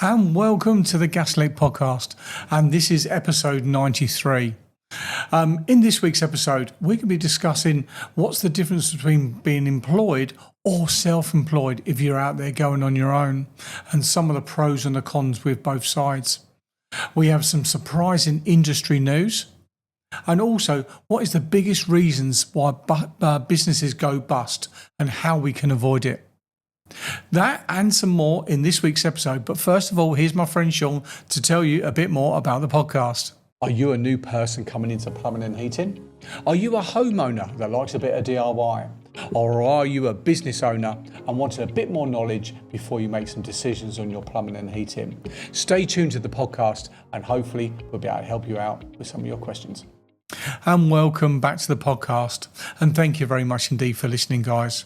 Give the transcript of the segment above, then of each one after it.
And welcome to the Gaslec podcast. And this is episode 93. In this week's episode, we're going to be discussing what's the difference between being employed or self-employed if you're out there going on your own, and some of the pros and the cons with both sides. We have some surprising industry news, and also what is the biggest reasons why businesses go bust and how we can avoid it. That and some more in this week's episode. But first of all, here's my friend Sean to tell you a bit more about the podcast. Are you a new person coming into plumbing and heating? Are you a homeowner that likes a bit of DIY? Or are you a business owner and wanted a bit more knowledge before you make some decisions on your plumbing and heating? Stay tuned to the podcast and hopefully we'll be able to help you out with some of your questions. And welcome back to the podcast. And thank you very much indeed for listening, guys.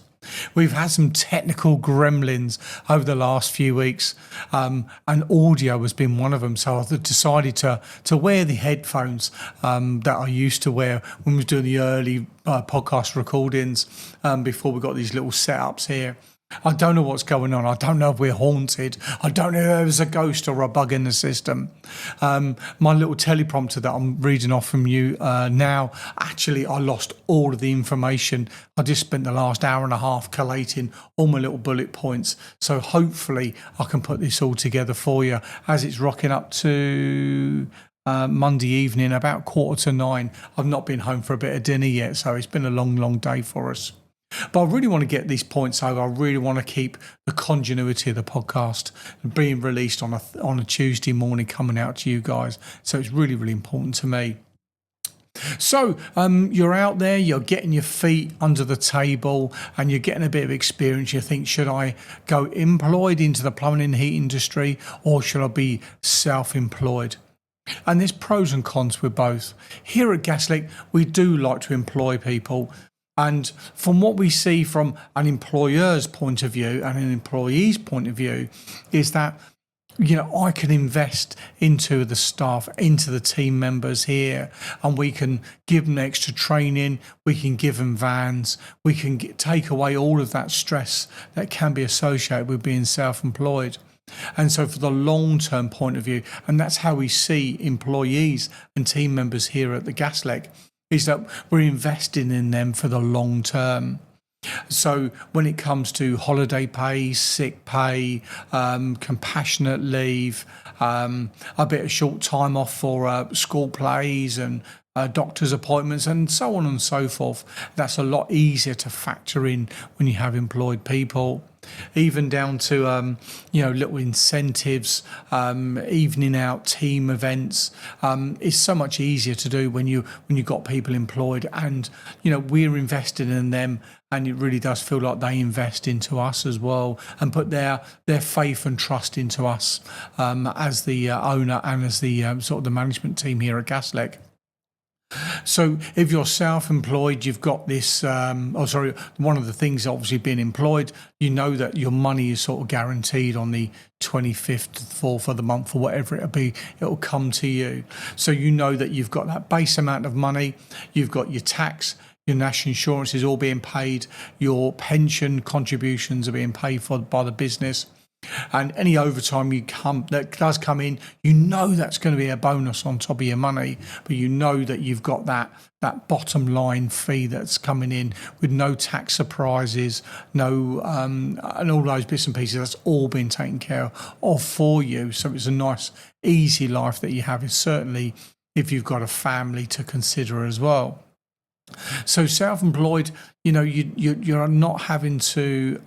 We've had some technical gremlins over the last few weeks, and audio has been one of them. So I've decided to wear the headphones that I used to wear when we were doing the early podcast recordings before we got these little setups here. I don't know what's going on. I don't know if we're haunted. I don't know if there's a ghost or a bug in the system. My little teleprompter that I'm reading off from you now, actually, I lost all of the information. I just spent the last hour and a half collating all my little bullet points. So hopefully I can put this all together for you as it's rocking up to Monday evening, about 8:45. I've not been home for a bit of dinner yet, so it's been a long, long day for us. But I really want to get these points over. I really want to keep the continuity of the podcast being released on a Tuesday morning coming out to you guys. So it's really, really important to me. So you're out there, you're getting your feet under the table and you're getting a bit of experience. You think, should I go employed into the plumbing and heat industry or should I be self-employed? And there's pros and cons with both. Here at Gaslec, we do like to employ people. And from what we see from an employer's point of view and an employee's point of view is that, I can invest into the staff, into the team members here, and we can give them extra training, we can give them vans, we can take away all of that stress that can be associated with being self-employed. And so for the long-term point of view, and that's how we see employees and team members here at the Gaslec, is that we're investing in them for the long term. So when it comes to holiday pay, sick pay, compassionate leave, a bit of short time off for school plays and doctor's appointments and so on and so forth, that's a lot easier to factor in when you have employed people. Even down to little incentives, evening out team events. It's so much easier to do when you've got people employed, and we're invested in them, and it really does feel like they invest into us as well and put their faith and trust into us as the owner and as the sort of the management team here at Gaslec. So if you're self-employed, you've got this, one of the things obviously being employed, that your money is sort of guaranteed on the 25th, 4th of the month or whatever it'll be, it'll come to you. So that you've got that base amount of money, you've got your tax, your national insurance is all being paid, your pension contributions are being paid for by the business. And any overtime that does come in, that's going to be a bonus on top of your money, but that you've got that bottom line fee that's coming in with no tax surprises, no and all those bits and pieces. That's all been taken care of for you. So it's a nice, easy life that you have. Is certainly if you've got a family to consider as well. So self-employed, you're not having to.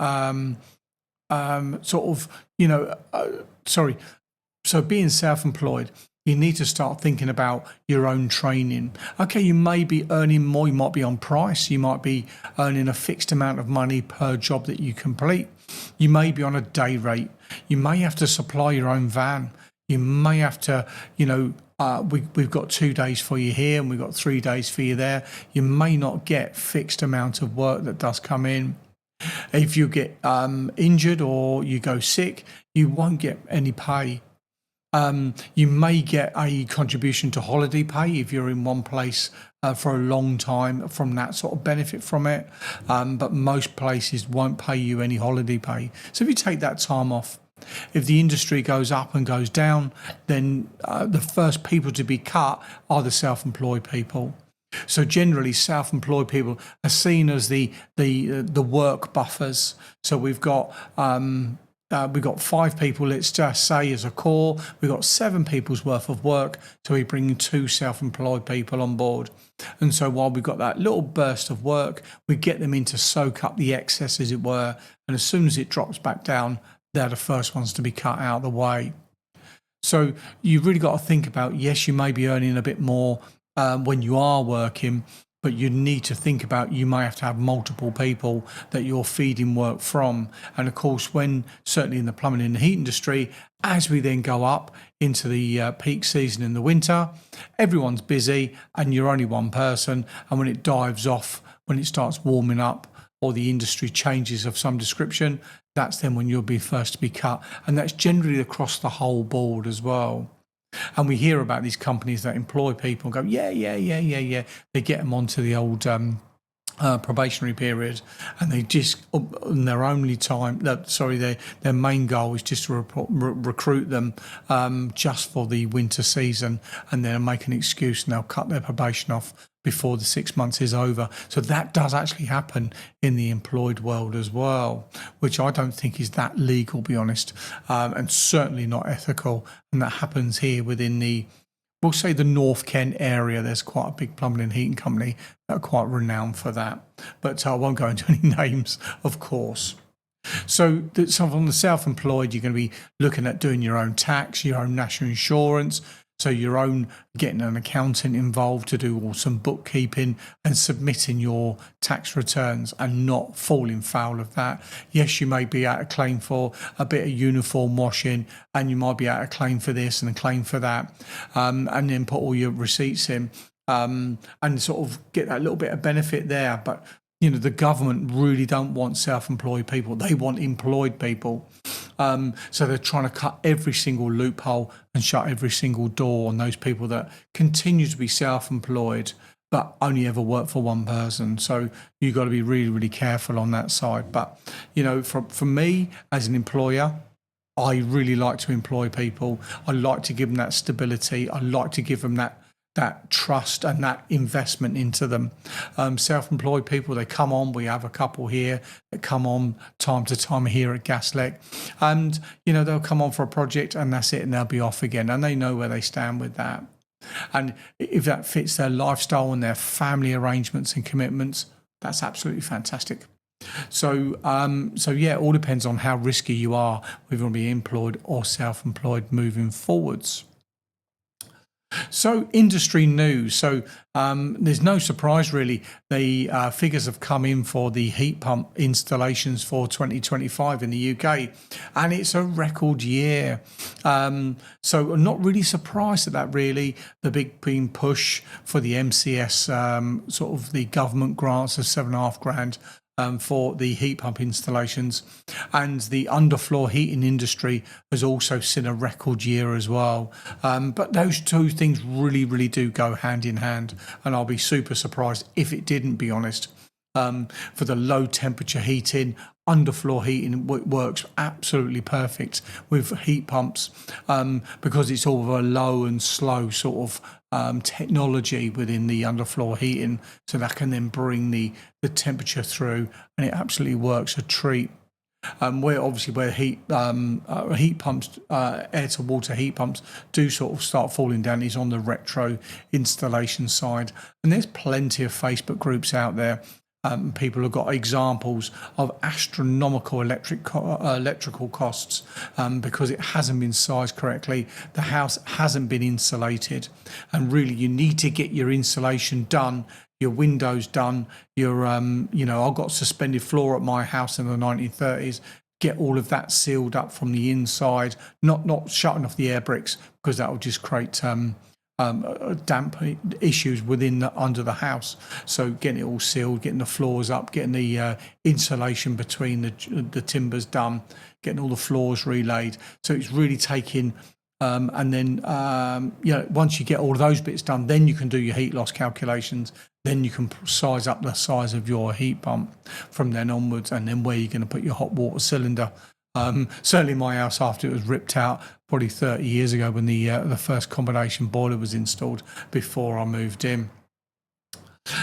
So being self-employed, you need to start thinking about your own training. Okay, you may be earning more, you might be on price, you might be earning a fixed amount of money per job that you complete. You may be on a day rate. You may have to supply your own van. You may have to, we've got 2 days for you here and we've got 3 days for you there. You may not get fixed amount of work that does come in. If you get injured or you go sick, you won't get any pay. You may get a contribution to holiday pay if you're in one place for a long time from that sort of benefit from it. But most places won't pay you any holiday pay. So if you take that time off, If the industry goes up and goes down, then the first people to be cut are the self-employed people. So generally, self-employed people are seen as the work buffers. So we've got 5 people, let's just say, as a core. We've got 7 people's worth of work, so we bring 2 self-employed people on board. And so while we've got that little burst of work, we get them in to soak up the excess, as it were. And as soon as it drops back down, they're the first ones to be cut out of the way. So you've really got to think about, yes, you may be earning a bit more when you are working, but you need to think about, you may have to have multiple people that you're feeding work from. And of course, when certainly in the plumbing and heat industry, as we then go up into the peak season in the winter, everyone's busy and you're only one person. And when it dives off, when it starts warming up, or the industry changes of some description, that's then when you'll be first to be cut. And that's generally across the whole board as well. And we hear about these companies that employ people and go, yeah. They get them onto the old probationary period, and they just, their only time, their main goal is just to recruit them just for the winter season, and they'll make an excuse and they'll cut their probation off before the 6 months is over. So that does actually happen in the employed world as well, which I don't think is that legal, be honest, and certainly not ethical. And that happens here within we'll say the North Kent area. There's quite a big plumbing and heating company that are quite renowned for that. But I won't go into any names, of course. So on the self-employed, you're going to be looking at doing your own tax, your own national insurance, so your own getting an accountant involved to do some bookkeeping and submitting your tax returns and not falling foul of that. Yes, you may be out of claim for a bit of uniform washing, and you might be out of claim for this and a claim for that, and then put all your receipts in and sort of get that little bit of benefit there. But the government really don't want self-employed people. They want employed people. So they're trying to cut every single loophole and shut every single door on those people that continue to be self-employed but only ever work for one person. So you've got to be really, really careful on that side. But, for me as an employer, I really like to employ people. I like to give them that stability. I like to give them that trust and that investment into them. Self-employed people, they come on. We have a couple here that come on time to time here at Gaslec, and they'll come on for a project and that's it, and they'll be off again, and they know where they stand with that. And if that fits their lifestyle and their family arrangements and commitments, that's absolutely fantastic. So yeah, it all depends on how risky you are, whether you want to be employed or self-employed moving forwards. So industry news. So there's no surprise really. The figures have come in for the heat pump installations for 2025 in the UK, and it's a record year. So I'm not really surprised at that really. The big push for the MCS, sort of the government grants of £7,500. For the heat pump installations, and the underfloor heating industry has also seen a record year as well. But those two things really, really do go hand in hand, and I'll be super surprised if it didn't, be honest. For the low temperature heating, underfloor heating works absolutely perfect with heat pumps because it's all of a low and slow sort of technology within the underfloor heating, so that can then bring the temperature through, and it absolutely works a treat. Where heat pumps, air to water heat pumps do sort of start falling down is on the retro installation side, and there's plenty of Facebook groups out there. People have got examples of astronomical electrical costs because it hasn't been sized correctly. The house hasn't been insulated, and really you need to get your insulation done, your windows done, your I've got suspended floor at my house in the 1930s. Get all of that sealed up from the inside, not shutting off the air bricks, because that will just create damp issues under the house. So getting it all sealed, getting the floors up, getting the insulation between the timbers done, getting all the floors relaid. So it's really taking and then once you get all of those bits done, then you can do your heat loss calculations. Then you can size up the size of your heat pump from then onwards, and then where you're going to put your hot water cylinder Certainly my house, after it was ripped out probably 30 years ago when the first combination boiler was installed before I moved in.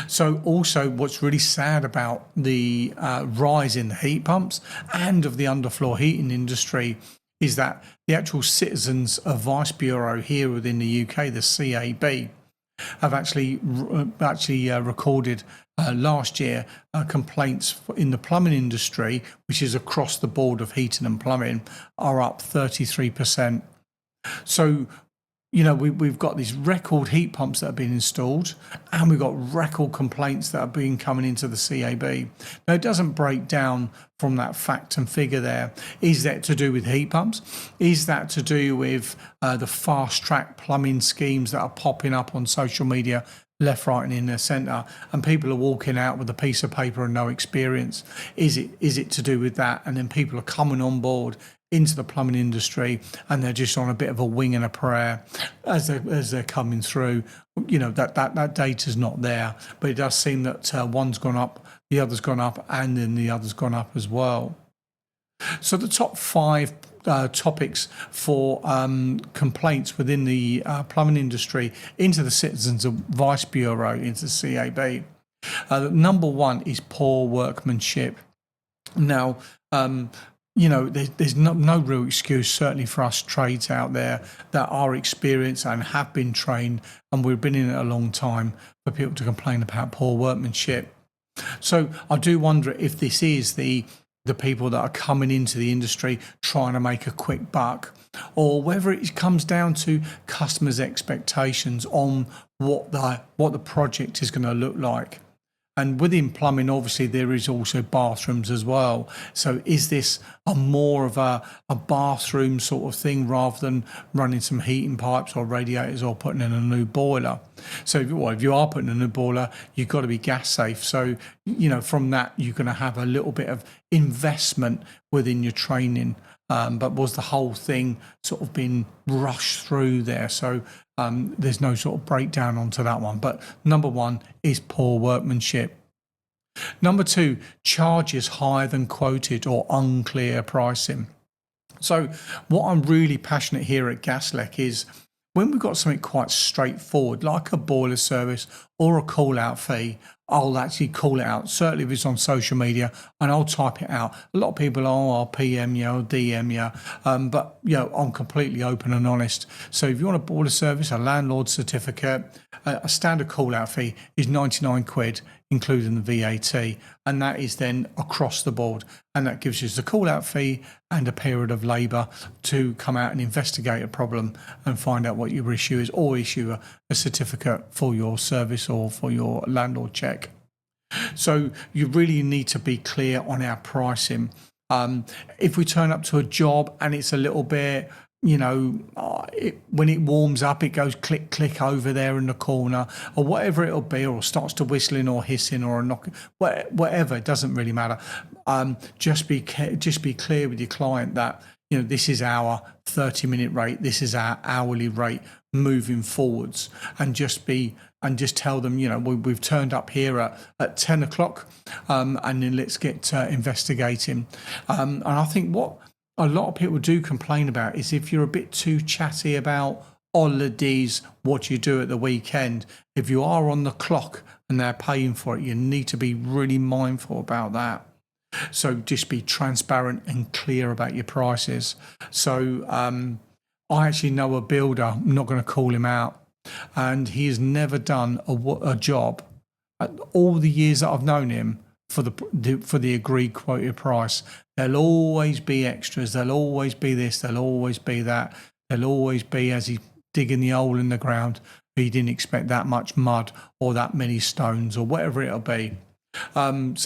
So also what's really sad about the rise in the heat pumps and of the underfloor heating industry is that the actual Citizens Advice Bureau here within the UK, the CAB, have actually recorded last year complaints in the plumbing industry, which is across the board of heating and plumbing, are up 33%. So, we've got these record heat pumps that have been installed, and we've got record complaints that have been coming into the CAB. Now, it doesn't break down from that fact and figure there. Is that to do with heat pumps? Is that to do with the fast track plumbing schemes that are popping up on social media, left, right, and in the centre, and people are walking out with a piece of paper and no experience? Is it to do with that? And then people are coming on board into the plumbing industry, and they're just on a bit of a wing and a prayer as they're coming through. That data's not there, but it does seem that one's gone up, the other's gone up, and then the other's gone up as well. So the top 5 topics for complaints within the plumbing industry into the Citizens Advice Bureau, into the CAB. Number 1 is poor workmanship. Now, there's no real excuse, certainly for us trades out there that are experienced and have been trained, and we've been in it a long time, for people to complain about poor workmanship. So I do wonder if this is the people that are coming into the industry trying to make a quick buck, or whether it comes down to customers' expectations on what the project is going to look like. And within plumbing, obviously, there is also bathrooms as well. So is this more of a bathroom sort of thing rather than running some heating pipes or radiators or putting in a new boiler? So if you are putting in a new boiler, you've got to be gas safe. So, from that, you're going to have a little bit of investment within your training. But was the whole thing sort of been rushed through there? So there's no sort of breakdown onto that one. But number 1 is poor workmanship. Number 2, charges higher than quoted or unclear pricing. So what I'm really passionate here at Gaslec is when we've got something quite straightforward, like a boiler service or a call-out fee, I'll actually call it out. Certainly if it's on social media, and I'll type it out. A lot of people, I'll PM you, I'll DM you, but I'm completely open and honest. So if you want a boiler service, a landlord certificate, a standard call-out fee is 99 quid, including the VAT, and that is then across the board, and that gives you the call-out fee and a period of labour to come out and investigate a problem and find out what your issue is, or issue a certificate for your service or for your landlord check. So you really need to be clear on our pricing. If we turn up to a job and it's a little bit, when it warms up, it goes click, click over there in the corner, or whatever it'll be, or starts to whistling or hissing or a knocking, whatever, it doesn't really matter. Just be clear with your client that, this is our 30-minute rate, this is our hourly rate moving forwards, and just tell them, we've turned up here at 10 o'clock, and then let's get investigating. And I think what a lot of people do complain about is if you're a bit too chatty about holidays, what you do at the weekend. If you are on the clock and they're paying for it, you need to be really mindful about that. So just be transparent and clear about your prices. So I actually know a builder, I'm not going to call him out, and he has never done a job all the years that I've known him for the agreed quoted price. There'll always be extras, there'll always be this, there'll always be that, there'll always be, as he's digging the hole in the ground, he didn't expect that much mud or that many stones or whatever it'll be. And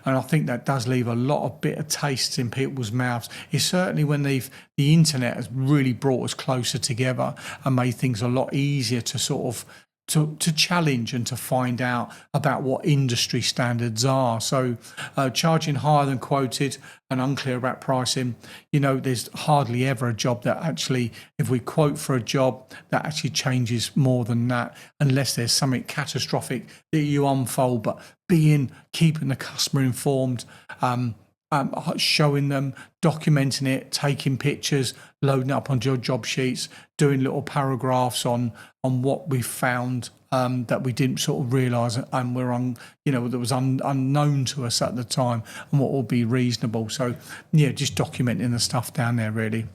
I think that does leave a lot of bitter tastes in people's mouths. It's certainly when the internet has really brought us closer together and made things a lot easier to sort of to challenge and to find out about what industry standards are. So charging higher than quoted and unclear about pricing, there's hardly ever a job that actually, if we quote for a job, that actually changes more than that, unless there's something catastrophic that you unfold. But keeping the customer informed, showing them, documenting it, taking pictures, loading up onto your job sheets, doing little paragraphs on what we found that we didn't sort of realise and that was unknown to us at the time, and what will be reasonable. So yeah, just documenting the stuff down there really.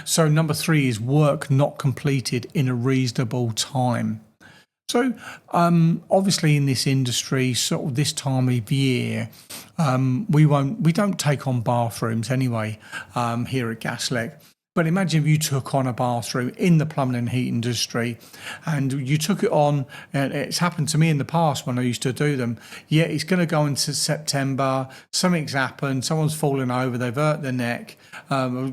So number 3 is work not completed in a reasonable time. So obviously in this industry, sort of this time of year, we don't take on bathrooms anyway here at Gaslec. But imagine if you took on a bathroom in the plumbing and heat industry and you took it on, and it's happened to me in the past when I used to do them. Yeah, it's going to go into September, something's happened, someone's fallen over, they've hurt their neck,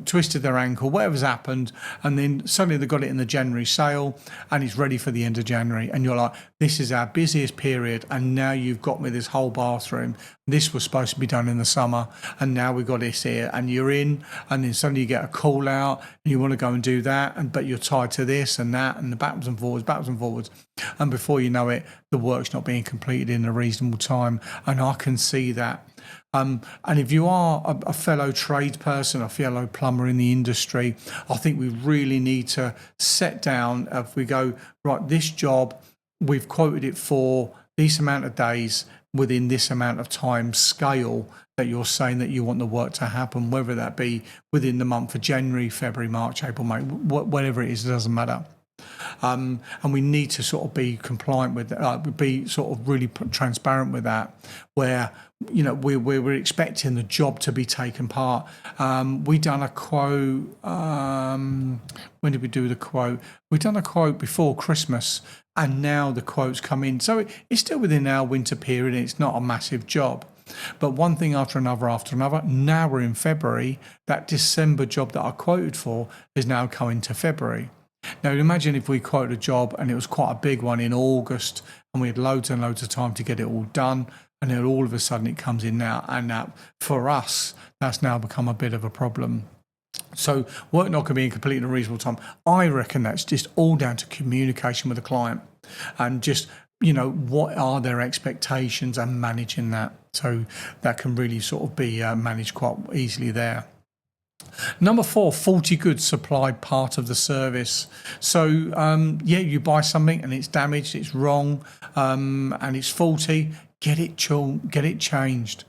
twisted their ankle, whatever's happened, and then suddenly they've got it in the January sale and it's ready for the end of January. And you're like, this is our busiest period, and now you've got me this whole bathroom. This was supposed to be done in the summer, and now we've got this here, and you're in, and then suddenly you get a call out, and you want to go and do that, but you're tied to this and that, and the backwards and forwards, and before you know it, the work's not being completed in a reasonable time, and I can see that. And if you are a fellow tradesperson, a fellow plumber in the industry, I think we really need to set down, if we go, right, this job, we've quoted it for this amount of days within this amount of time scale that you're saying that you want the work to happen, whether that be within the month of January, February, March, April, May, whatever it is, it doesn't matter. And we need to sort of be compliant with that, be sort of really transparent with that, where we're expecting the job to be taken part. We done a quote. When did we do the quote? We done a quote before Christmas, and now the quotes come in. So it's still within our winter period. And it's not a massive job. But one thing after another, now we're in February. That December job that I quoted for is now coming to February. Now, imagine if we quoted a job and it was quite a big one in August, and we had loads and loads of time to get it all done, and then all of a sudden it comes in now. And for us, that's now become a bit of a problem. So work not going to be completed in a reasonable time. I reckon that's just all down to communication with the client and just, what are their expectations and managing that. So that can really sort of be managed quite easily there. Number 4, faulty goods supplied part of the service. So you buy something and it's damaged, it's wrong, and it's faulty. Get it changed.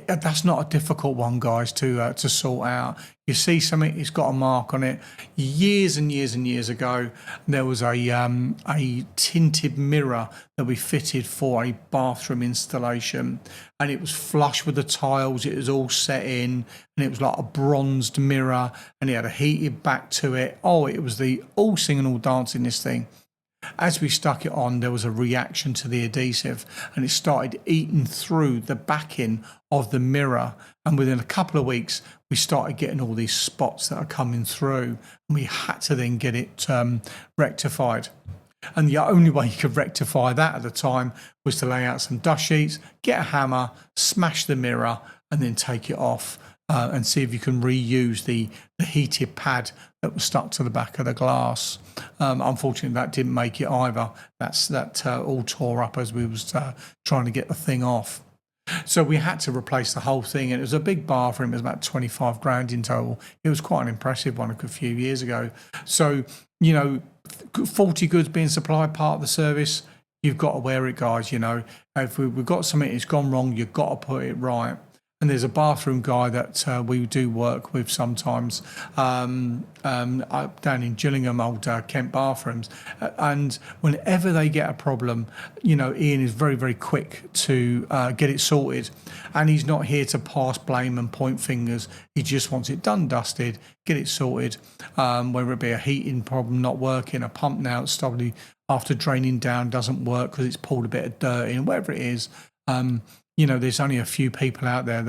That's not a difficult one, guys, to sort out. You see something, it's got a mark on it. Years and years and years ago, there was a tinted mirror that we fitted for a bathroom installation, and it was flush with the tiles. It was all set in, and it was like a bronzed mirror, and it had a heated back to it. Oh, it was the all singing, all dancing, this thing. As we stuck it on, there was a reaction to the adhesive, and it started eating through the backing of the mirror. And within a couple of weeks, we started getting all these spots that are coming through, and we had to then get it rectified. And the only way you could rectify that at the time was to lay out some dust sheets, get a hammer, smash the mirror, and then take it off. And see if you can reuse the heated pad that was stuck to the back of the glass. Unfortunately, that didn't make it either. That all tore up as we was trying to get the thing off. So we had to replace the whole thing, and it was a big bathroom. It was about 25 grand in total. It was quite an impressive one a few years ago. So, faulty goods being supplied part of the service, you've got to wear it, guys. If we've got something that's gone wrong, you've got to put it right. And there's a bathroom guy that we do work with sometimes down in Gillingham, old Kent Bathrooms. And whenever they get a problem, Ian is very, very quick to get it sorted. And he's not here to pass blame and point fingers. He just wants it done, dusted, get it sorted, whether it be a heating problem not working, a pump now it's probably after draining down doesn't work because it's pulled a bit of dirt in, whatever it is. There's only a few people out there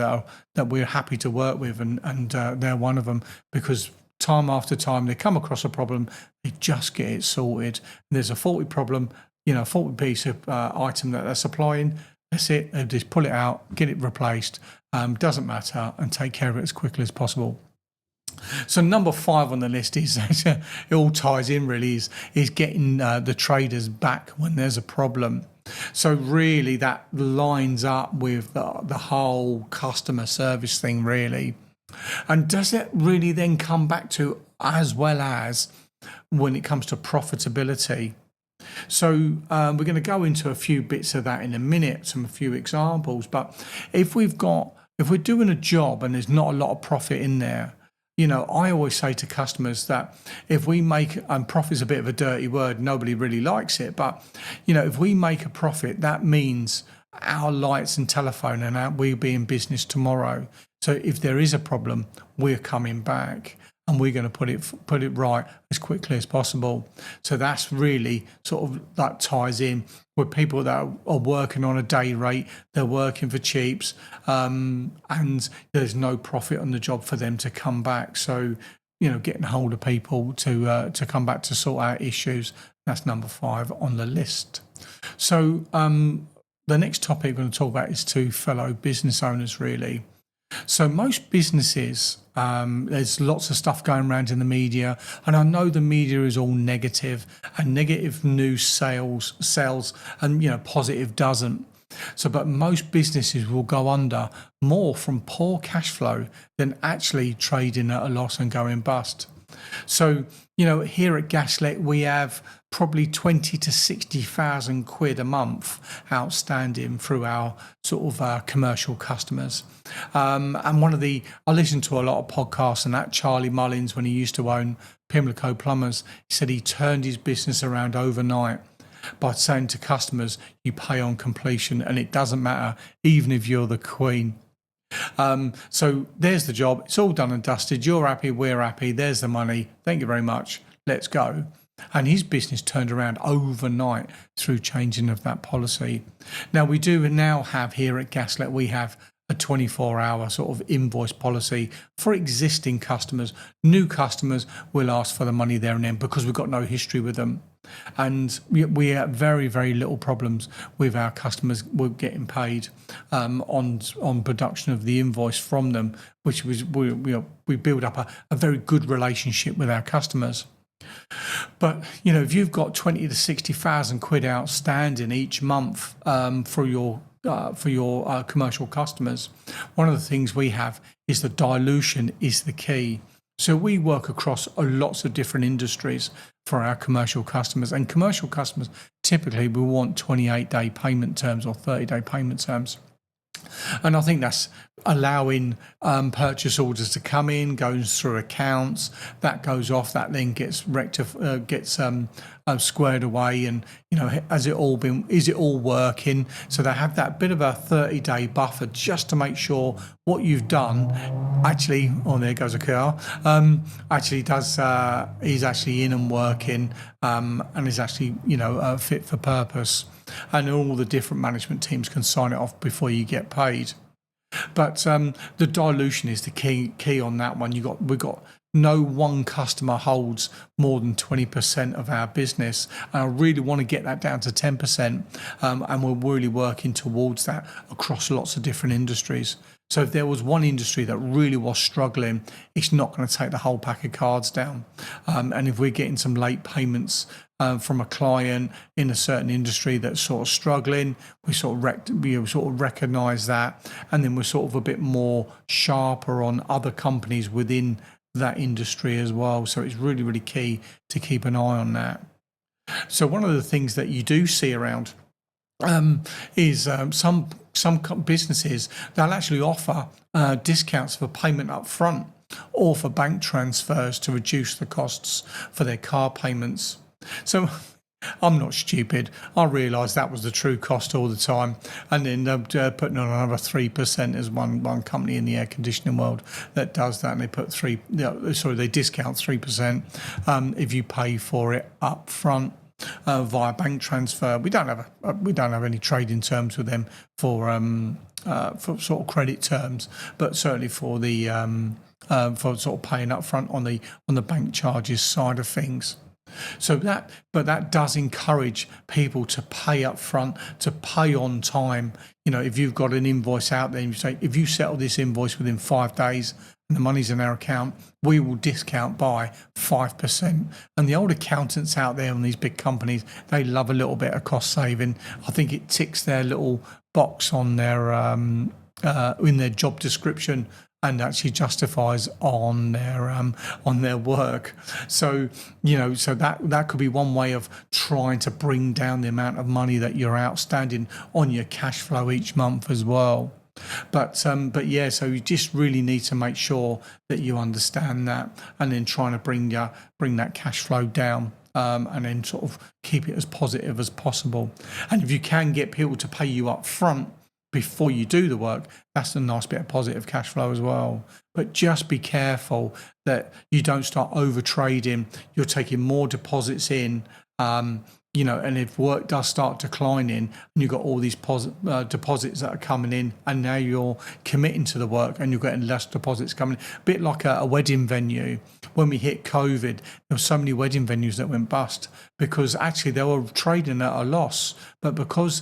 that we're happy to work with, and they're one of them, because time after time they come across a problem, they just get it sorted. And there's a faulty problem, a faulty piece of item that they're supplying. That's it. They just pull it out, get it replaced. Doesn't matter, and take care of it as quickly as possible. So number 5 on the list is it all ties in really is getting the traders back when there's a problem. So really that lines up with the whole customer service thing really. And does it really then come back to as well as when it comes to profitability? So we're going to go into a few bits of that in a minute, a few examples. But if we're doing a job and there's not a lot of profit in there, I always say to customers that if we make, and profit's a bit of a dirty word, nobody really likes it, but if we make a profit, that means our lights and telephone and we'll be in business tomorrow. So if there is a problem, we're coming back and we're going to put it right as quickly as possible. So that's really sort of that ties in with people that are working on a day rate, they're working for cheaps, and there's no profit on the job for them to come back. So getting hold of people to come back to sort out issues, that's number 5 on the list. So the next topic we're going to talk about is to fellow business owners really. So most businesses, there's lots of stuff going around in the media, and I know the media is all negative, and negative news sells, and positive doesn't. So, but most businesses will go under more from poor cash flow than actually trading at a loss and going bust. So, here at Gaslec, we have probably 20 to 60,000 quid a month outstanding through our sort of commercial customers. And I listen to a lot of podcasts, and that Charlie Mullins, when he used to own Pimlico Plumbers, he said he turned his business around overnight by saying to customers, you pay on completion and it doesn't matter, even if you're the Queen. So there's the job. It's all done and dusted. You're happy. We're happy. There's the money. Thank you very much. Let's go. And his business turned around overnight through changing of that policy. Now, we do now have here at Gaslec, we have a 24-hour sort of invoice policy for existing customers. New customers will ask for the money there and then because we've got no history with them. And we have very, very little problems with our customers getting paid on production of the invoice from them, which was we build up a very good relationship with our customers. But if you've got 20 to 60,000 quid outstanding each month for your commercial customers, one of the things we have is the dilution is the key. So we work across lots of different industries for our commercial customers, and commercial customers typically we want 28-day payment terms or 30-day payment terms. And I think that's allowing purchase orders to come in, goes through accounts, that goes off, that then gets squared away, and is it all working? So they have that bit of a 30-day buffer just to make sure what you've done actually, there goes a car, is actually in and working, and is actually fit for purpose, and all the different management teams can sign it off before you get paid. But the dilution is the key on that one. We've got no one customer holds more than 20% of our business, and I really want to get that down to 10%, and we're really working towards that across lots of different industries. So if there was one industry that really was struggling, it's not going to take the whole pack of cards down. And if we're getting some late payments from a client in a certain industry that's sort of struggling, we sort of recognise that, and then we're sort of a bit more sharper on other companies within that industry as well. So it's really, really key to keep an eye on that. So one of the things that you do see around is some businesses, they'll actually offer discounts for payment up front or for bank transfers to reduce the costs for their car payments. So I'm not stupid. I realised that was the true cost all the time, and then putting on another 3%. There's one company in the air conditioning world that does that, and they put they discount 3% if you pay for it up front via bank transfer. We don't have any trading terms with them for sort of credit terms, but certainly for the for sort of paying up front on the bank charges side of things. So that does encourage people to pay up front, to pay on time. If you've got an invoice out there and you say, if you settle this invoice within 5 days, and the money's in our account, we will discount by 5%. And the old accountants out there on these big companies, they love a little bit of cost saving. I think it ticks their little box on their in their job description, and actually justifies on their work. So so that could be one way of trying to bring down the amount of money that you're outstanding on your cash flow each month as well. But yeah, so you just really need to make sure that you understand that, and then trying to bring that cash flow down. And then sort of keep it as positive as possible. And if you can get people to pay you up front before you do the work, that's a nice bit of positive cash flow as well. But just be careful that you don't start over trading. You're taking more deposits in, and if work does start declining and you've got all these deposits that are coming in, and now you're committing to the work and you're getting less deposits coming in, a bit like a wedding venue. When we hit COVID, there were so many wedding venues that went bust because actually they were trading at a loss, but because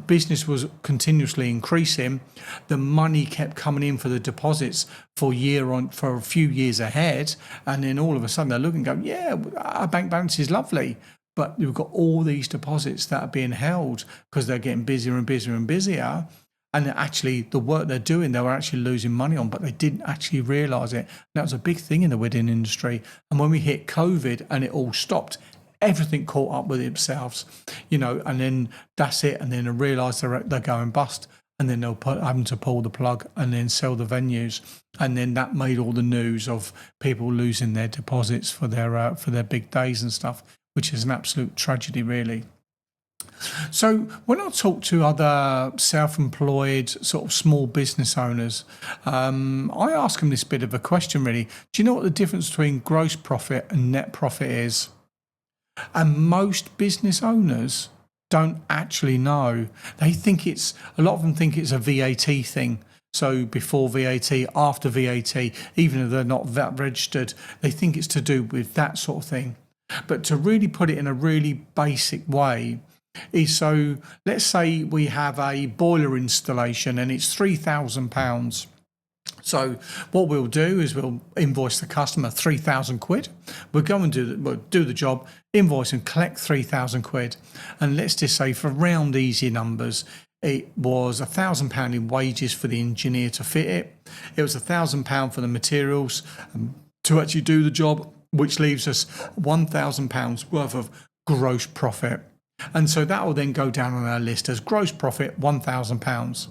business was continuously increasing, the money kept coming in for the deposits for a few years ahead, and then all of a sudden they're looking and go, yeah, our bank balance is lovely, but we've got all these deposits that are being held because they're getting busier and busier and busier, and actually the work they're doing, they were actually losing money on, but they didn't actually realise it. That was a big thing in the wedding industry. And when we hit COVID and it all stopped, everything caught up with themselves, and then that's it. And then they realise they're going bust, and then they'll having to pull the plug and then sell the venues. And then that made all the news of people losing their deposits for their big days and stuff, which is an absolute tragedy, really. So when I talk to other self-employed sort of small business owners, I ask them this bit of a question, really. Do you know what the difference between gross profit and net profit is? And most business owners don't actually know. A lot of them think it's a VAT thing. So before VAT, after VAT, even if they're not VAT registered, they think it's to do with that sort of thing. But to really put it in a really basic way is, so let's say we have a boiler installation and it's £3,000. So what we'll do is we'll invoice the customer 3,000 quid. We'll go and we'll do the job, invoice and collect 3,000 quid. And let's just say, for round easy numbers, it was £1,000 in wages for the engineer to fit it. It was £1,000 for the materials to actually do the job, which leaves us £1,000 worth of gross profit. And so that will then go down on our list as gross profit, £1,000.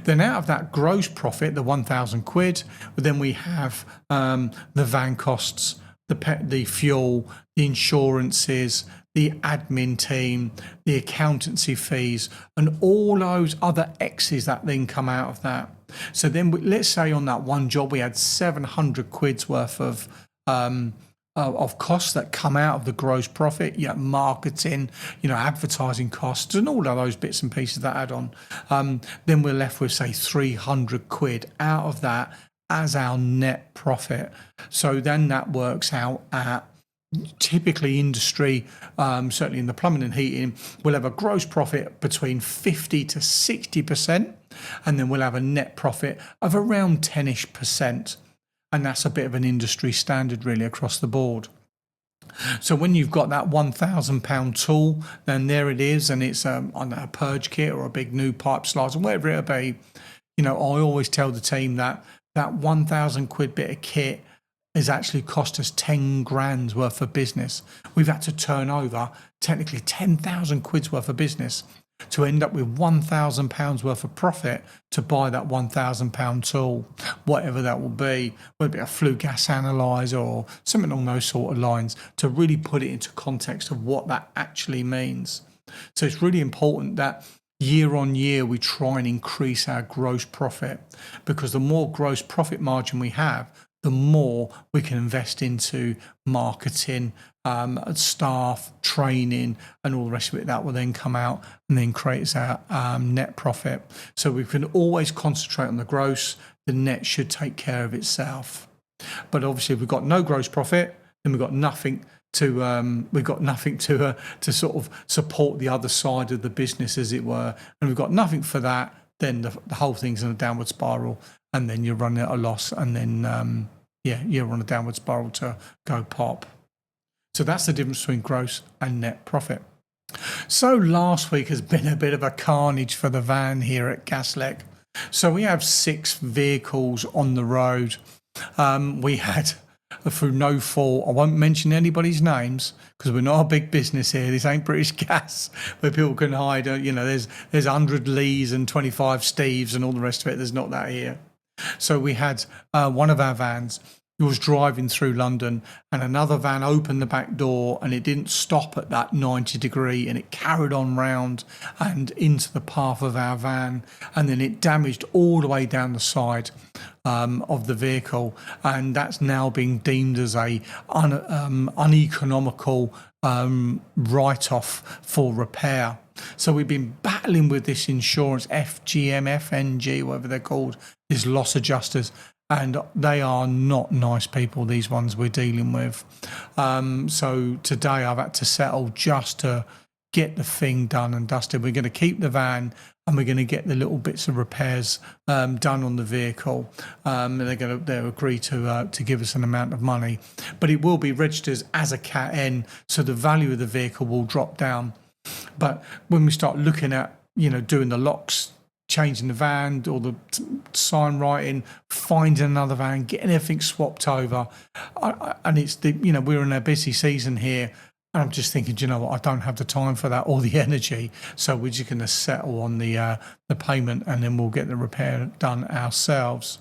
Then out of that gross profit, the 1,000 quid, then we have the van costs, the fuel, the insurances, the admin team, the accountancy fees, and all those other X's that then come out of that. So then let's say on that one job we had 700 quid's worth of costs that come out of the gross profit, marketing, advertising costs and all of those bits and pieces that add on. Then we're left with, say, 300 quid out of that as our net profit. So then that works out at, typically industry, certainly in the plumbing and heating, we'll have a gross profit between 50 to 60%, and then we'll have a net profit of around 10-ish%. And that's a bit of an industry standard really across the board. So when you've got that £1,000 tool, then there it is, and it's on a purge kit or a big new pipe slicer, whatever it'll be. I always tell the team that 1,000 quid bit of kit has actually cost us 10 grand's worth of business. We've had to turn over technically 10,000 quid's worth of business to end up with £1,000 worth of profit to buy that £1,000 tool, whatever that will be, whether it be a flue gas analyzer or something along those sort of lines, to really put it into context of what that actually means. So it's really important that year on year we try and increase our gross profit, because the more gross profit margin we have, the more we can invest into marketing, staff, training, and all the rest of it. That will then come out and then creates our net profit. So we can always concentrate on the gross. The net should take care of itself. But obviously, if we've got no gross profit, then we've got nothing to sort of support the other side of the business, as it were. And we've got nothing for that, then the whole thing's in a downward spiral. and then you're running at a loss, and then you're on a downward spiral to go pop. So that's the difference between gross and net profit. So last week has been a bit of a carnage for the van here at Gaslec. So we have 6 vehicles on the road. We had, through no fault, I won't mention anybody's names because we're not a big business here. This ain't British Gas where people can hide. There's 100 Lees and 25 Steves and all the rest of it. There's not that here. So we had one of our vans who was driving through London, and another van opened the back door, and it didn't stop at that 90 degree, and it carried on round and into the path of our van, and then it damaged all the way down the side of the vehicle, and that's now being deemed as a uneconomical write-off for repair. So we've been battling with this insurance, FGM, FNG, whatever they're called, these loss adjusters, and they are not nice people, these ones we're dealing with. So today I've had to settle just to get the thing done and dusted. We're going to keep the van, and we're going to get the little bits of repairs done on the vehicle. They'll agree to give us an amount of money, but it will be registered as a Cat N, so the value of the vehicle will drop down. But when we start looking at doing the locks, changing the van, all the sign writing, finding another van, getting everything swapped over, and it's we're in a busy season here, and I'm just thinking, I don't have the time for that or the energy, so we're just going to settle on the payment, and then we'll get the repair done ourselves.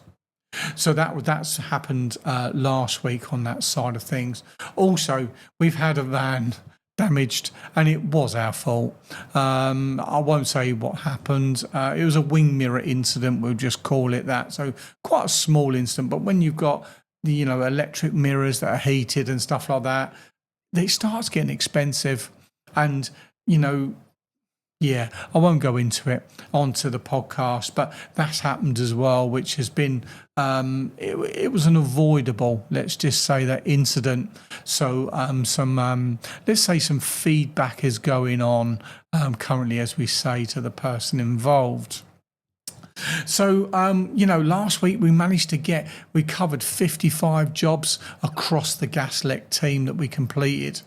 So that's happened last week on that side of things. Also, we've had a van damaged, and it was our fault. I won't say what happened. It was a wing mirror incident, we'll just call it that. So quite a small incident, but when you've got the electric mirrors that are heated and stuff like that, it starts getting expensive. And I won't go into it onto the podcast, but that's happened as well, which has been it was an avoidable, let's just say, that incident. So let's say some feedback is going on currently, as we say, to the person involved. So, last week we covered 55 jobs across the Gaslec team that we completed,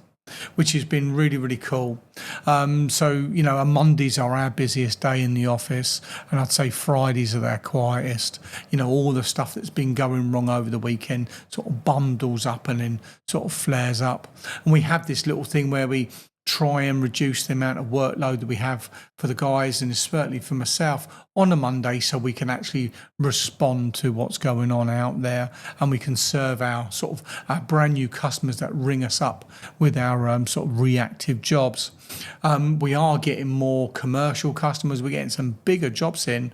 which has been really, really cool. Mondays are our busiest day in the office, and I'd say Fridays are their quietest. All the stuff that's been going wrong over the weekend sort of bundles up and then sort of flares up. And we have this little thing where we try and reduce the amount of workload that we have for the guys, and certainly for myself, on a Monday, so we can actually respond to what's going on out there, and we can serve our brand new customers that ring us up with our sort of reactive jobs. We are getting more commercial customers. We're getting some bigger jobs in.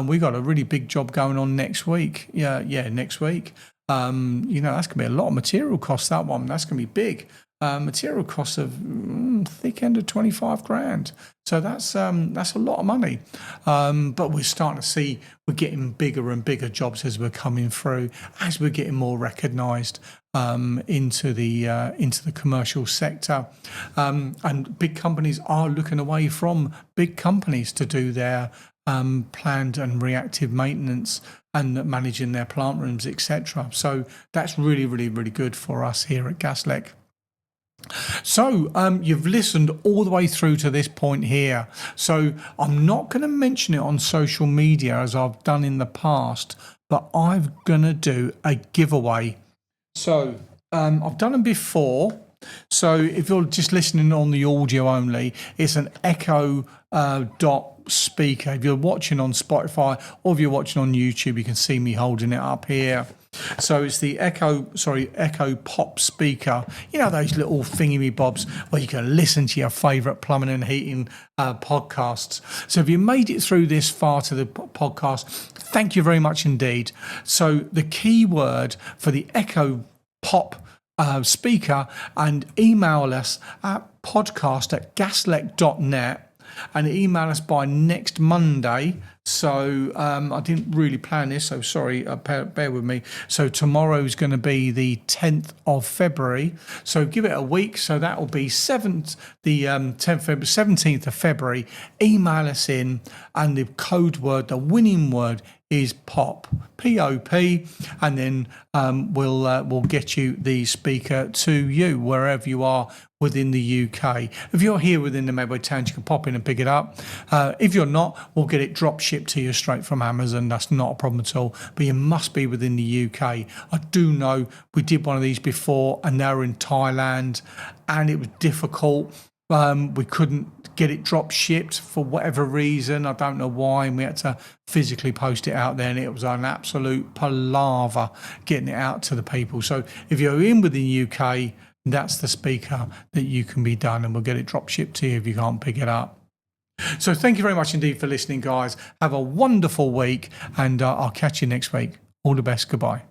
We got a really big job going on next week. Next week. That's going to be a lot of material costs. That one, that's going to be big. Material costs of thick end of 25 grand. So that's a lot of money. But we're starting to see we're getting bigger and bigger jobs as we're coming through, as we're getting more recognised into the commercial sector. And big companies are looking away from big companies to do their planned and reactive maintenance and managing their plant rooms, etc. So that's really, really, really good for us here at Gaslec. So you've listened all the way through to this point here. So I'm not going to mention it on social media as I've done in the past, but I'm going to do a giveaway. So I've done them before. So if you're just listening on the audio only, it's an Echo dot speaker. If you're watching on Spotify or if you're watching on YouTube, you can see me holding it up here. So it's the Echo Pop speaker. Those little thingy bobs where you can listen to your favourite plumbing and heating podcasts. So if you made it through this far to the podcast, thank you very much indeed. So the key word for the Echo Pop speaker, and email us at podcast@gaslec.net, and email us by next Monday. So I didn't really plan this, so sorry, bear with me. So tomorrow is going to be the 10th of February. So give it a week. So that will be 10th February, 17th of February. Email us in, and the code word, the winning word, is POP, P-O-P, and then we'll get you the speaker to you wherever you are within the UK. If you're here within the Medway towns, you can pop in and pick it up. If you're not, we'll get it drop shipped to you straight from Amazon. That's not a problem at all, but you must be within the UK. I do know we did one of these before, and they were in Thailand, and it was difficult. We couldn't get it drop shipped for whatever reason. I don't know why, and we had to physically post it out there, and it was an absolute palaver getting it out to the people. So if you're in within the UK, that's the speaker that you can be done, and we'll get it drop shipped to you if you can't pick it up. So thank you very much indeed for listening, guys. Have a wonderful week, and I'll catch you next week. All the best. Goodbye.